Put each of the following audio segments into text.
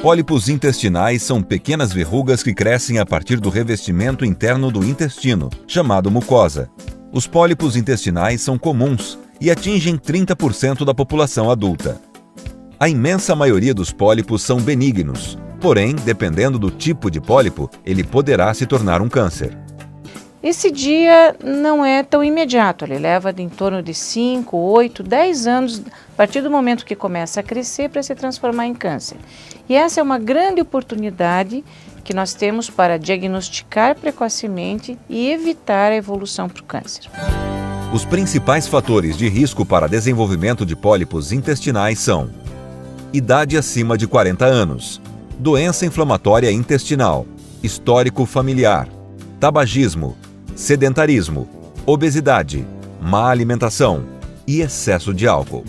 pólipos intestinais são pequenas verrugas que crescem a partir do revestimento interno do intestino, chamado mucosa. Os pólipos intestinais são comuns e atingem 30% da população adulta. A imensa maioria dos pólipos são benignos, porém, dependendo do tipo de pólipo, ele poderá se tornar um câncer. Esse dia não é tão imediato, ele leva em torno de 5, 8, 10 anos, a partir do momento que começa a crescer, para se transformar em câncer. E essa é uma grande oportunidade que nós temos para diagnosticar precocemente e evitar a evolução para o câncer. Os principais fatores de risco para desenvolvimento de pólipos intestinais são: idade acima de 40 anos, doença inflamatória intestinal, histórico familiar, tabagismo, sedentarismo, obesidade, má alimentação e excesso de álcool.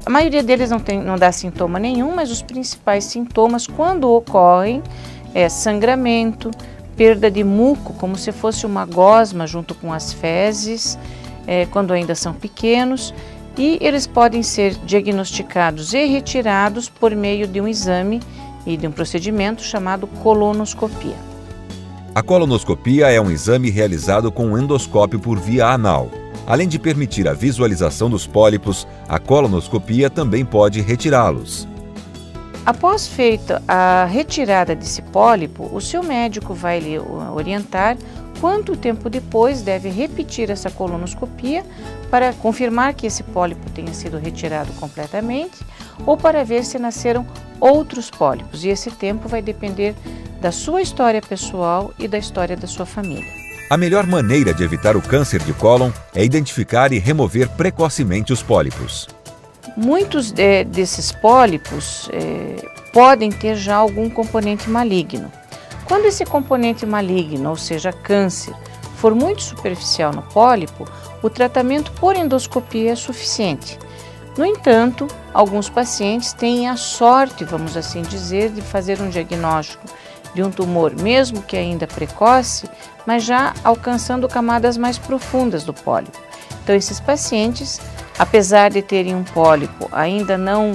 A maioria deles não dá sintoma nenhum, mas os principais sintomas, quando ocorrem, é sangramento, perda de muco, como se fosse uma gosma junto com as fezes, quando ainda são pequenos, e eles podem ser diagnosticados e retirados por meio de um exame e de um procedimento chamado colonoscopia. A colonoscopia é um exame realizado com um endoscópio por via anal. Além de permitir a visualização dos pólipos, a colonoscopia também pode retirá-los. Após feita a retirada desse pólipo, o seu médico vai lhe orientar quanto tempo depois deve repetir essa colonoscopia para confirmar que esse pólipo tenha sido retirado completamente ou para ver se nasceram outros pólipos. E esse tempo vai depender da sua história pessoal e da história da sua família. A melhor maneira de evitar o câncer de cólon é identificar e remover precocemente os pólipos. Muitos desses pólipos podem ter já algum componente maligno. Quando esse componente maligno, ou seja, câncer, for muito superficial no pólipo, o tratamento por endoscopia é suficiente. No entanto, alguns pacientes têm a sorte, vamos assim dizer, de fazer um diagnóstico de um tumor, mesmo que ainda precoce, mas já alcançando camadas mais profundas do pólipo. Então, esses pacientes, apesar de terem um pólipo ainda não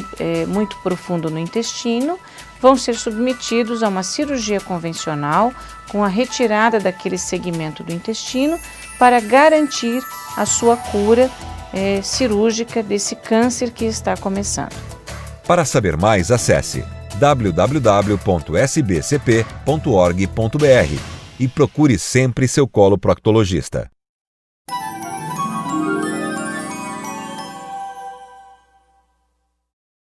muito profundo no intestino, vão ser submetidos a uma cirurgia convencional com a retirada daquele segmento do intestino para garantir a sua cura cirúrgica desse câncer que está começando. Para saber mais, acesse www.sbcp.org.br e procure sempre seu coloproctologista.